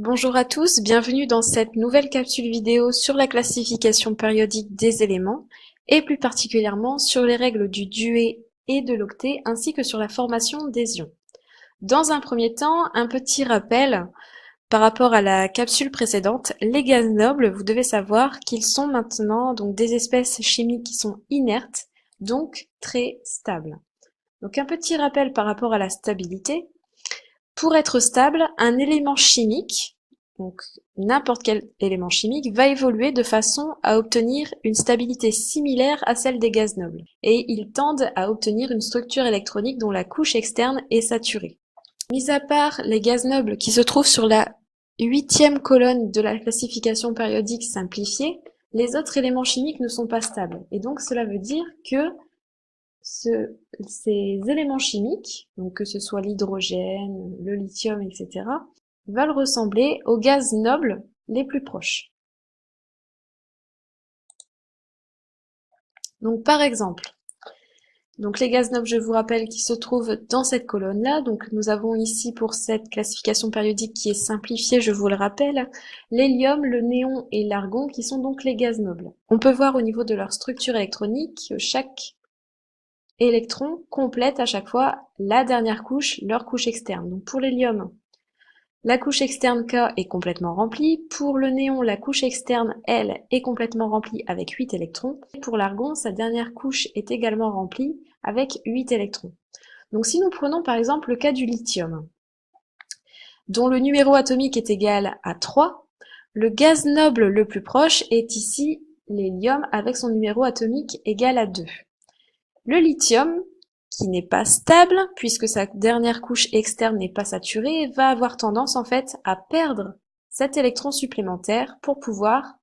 Bonjour à tous, bienvenue dans cette nouvelle capsule vidéo sur la classification périodique des éléments et plus particulièrement sur les règles du duet et de l'octet ainsi que sur la formation des ions. Dans un premier temps, un petit rappel par rapport à la capsule précédente. Les gaz nobles, vous devez savoir qu'ils sont maintenant donc des espèces chimiques qui sont inertes, donc très stables. Donc un petit rappel par rapport à la stabilité. Pour être stable, un élément chimique, donc n'importe quel élément chimique, va évoluer de façon à obtenir une stabilité similaire à celle des gaz nobles. Et ils tendent à obtenir une structure électronique dont la couche externe est saturée. Mis à part les gaz nobles qui se trouvent sur la 8e colonne de la classification périodique simplifiée, les autres éléments chimiques ne sont pas stables. Et donc cela veut dire que ces éléments chimiques, donc que ce soit l'hydrogène, le lithium, etc., veulent ressembler aux gaz nobles les plus proches. Donc par exemple, donc les gaz nobles, je vous rappelle, qui se trouvent dans cette colonne-là. Donc nous avons ici pour cette classification périodique qui est simplifiée, je vous le rappelle, l'hélium, le néon et l'argon qui sont donc les gaz nobles. On peut voir au niveau de leur structure électronique que chaque électron complète à chaque fois la dernière couche, leur couche externe. Donc pour l'hélium, la couche externe K est complètement remplie. Pour le néon, la couche externe L est complètement remplie avec 8 électrons. Pour l'argon, sa dernière couche est également remplie avec 8 électrons. Donc si nous prenons par exemple le cas du lithium, dont le numéro atomique est égal à 3, le gaz noble le plus proche est ici l'hélium avec son numéro atomique égal à 2. Le lithium, qui n'est pas stable, puisque sa dernière couche externe n'est pas saturée, va avoir tendance en fait à perdre cet électron supplémentaire pour pouvoir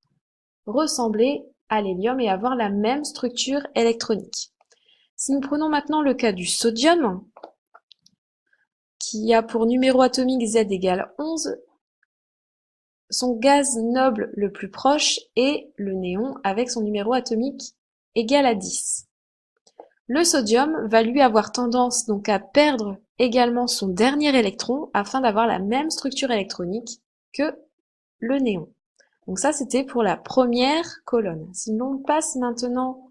ressembler à l'hélium et avoir la même structure électronique. Si nous prenons maintenant le cas du sodium, qui a pour numéro atomique Z égale 11, son gaz noble le plus proche est le néon avec son numéro atomique égal à 10. Le sodium va lui avoir tendance donc à perdre également son dernier électron afin d'avoir la même structure électronique que le néon. Donc ça, c'était pour la première colonne. Si l'on passe maintenant,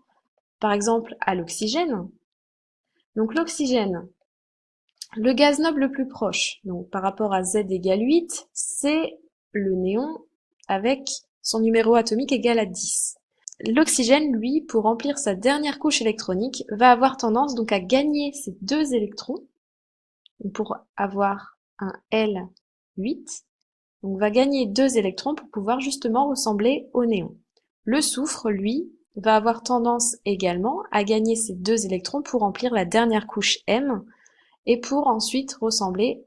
par exemple, à l'oxygène, donc l'oxygène, le gaz noble le plus proche, donc par rapport à Z égale 8, c'est le néon avec son numéro atomique égal à 10. L'oxygène, lui, pour remplir sa dernière couche électronique, va avoir tendance donc à gagner ces 2 électrons, pour avoir un L8, donc va gagner 2 électrons pour pouvoir justement ressembler au néon. Le soufre, lui, va avoir tendance également à gagner ces 2 électrons pour remplir la dernière couche M et pour ensuite ressembler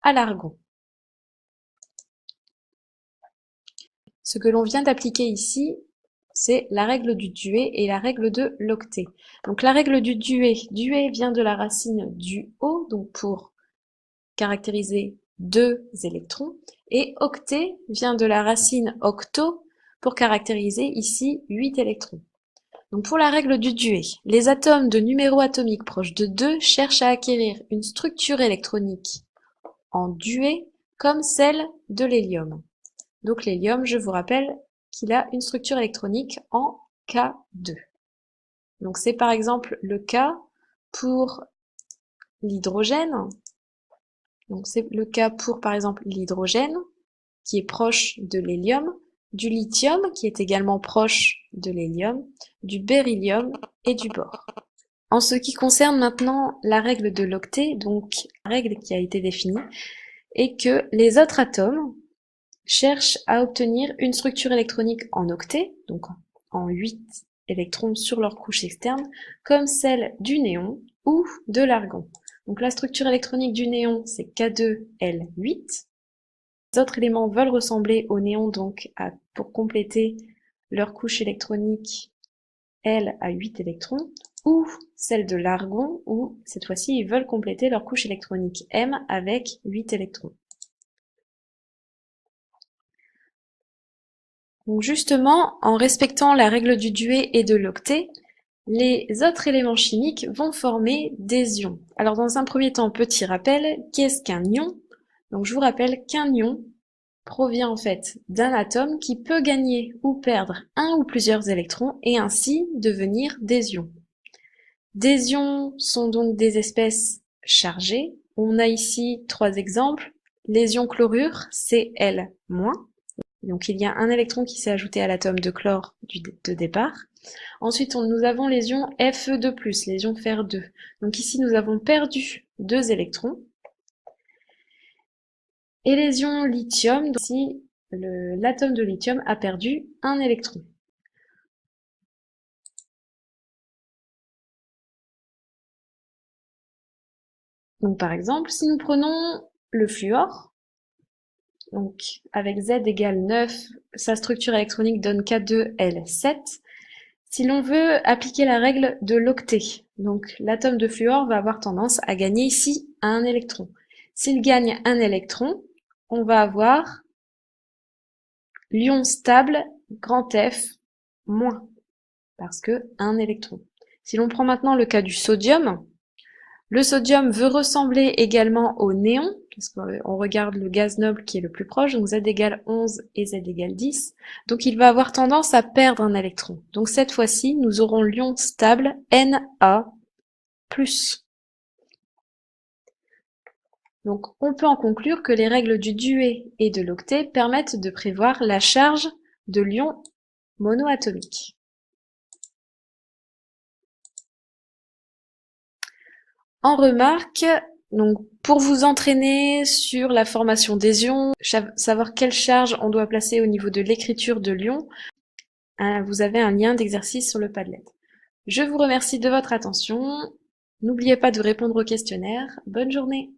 à l'argon. Ce que l'on vient d'appliquer ici, c'est la règle du duet et la règle de l'octet. Donc la règle du duet vient de la racine du O, donc pour caractériser 2 électrons, et octet vient de la racine octo pour caractériser ici 8 électrons. Donc pour la règle du duet, les atomes de numéro atomique proche de 2 cherchent à acquérir une structure électronique en duet comme celle de l'hélium. Donc l'hélium, je vous rappelle qu'il a une structure électronique en K2. Donc c'est par exemple le cas pour l'hydrogène. Donc c'est le cas pour par exemple l'hydrogène, qui est proche de l'hélium, du lithium, qui est également proche de l'hélium, du beryllium et du bore. En ce qui concerne maintenant la règle de l'octet, donc la règle qui a été définie, est que les autres atomes cherchent à obtenir une structure électronique en octet, donc en 8 électrons sur leur couche externe, comme celle du néon ou de l'argon. Donc la structure électronique du néon, c'est K2L8. Les autres éléments veulent ressembler au néon, donc pour compléter leur couche électronique, L a 8 électrons, ou celle de l'argon, où cette fois-ci ils veulent compléter leur couche électronique M avec 8 électrons. Donc justement, en respectant la règle du duet et de l'octet, les autres éléments chimiques vont former des ions. Alors dans un premier temps, petit rappel, qu'est-ce qu'un ion? Donc je vous rappelle qu'un ion, provient en fait d'un atome qui peut gagner ou perdre un ou plusieurs électrons et ainsi devenir des ions. Des ions sont donc des espèces chargées. On a ici 3 exemples. Les ions chlorure, Cl-. Donc il y a un électron qui s'est ajouté à l'atome de chlore de départ. Ensuite, nous avons les ions Fe2+, les ions fer2. Donc ici, nous avons perdu 2 électrons. Et les ions lithium, donc ici, l'atome de lithium a perdu un électron. Donc par exemple, si nous prenons le fluor, donc avec Z égale 9, sa structure électronique donne K2L7. Si l'on veut appliquer la règle de l'octet, donc l'atome de fluor va avoir tendance à gagner ici un électron. S'il gagne un électron, on va avoir l'ion stable grand F moins, parce que un électron. Si l'on prend maintenant le cas du sodium, le sodium veut ressembler également au néon, puisqu'on regarde le gaz noble qui est le plus proche, donc Z égale 11 et Z égale 10. Donc il va avoir tendance à perdre un électron. Donc cette fois-ci, nous aurons l'ion stable Na+. Donc on peut en conclure que les règles du duet et de l'octet permettent de prévoir la charge de l'ion monoatomique. En remarque, donc pour vous entraîner sur la formation des ions, savoir quelle charge on doit placer au niveau de l'écriture de l'ion, vous avez un lien d'exercice sur le Padlet. Je vous remercie de votre attention. N'oubliez pas de répondre au questionnaire. Bonne journée!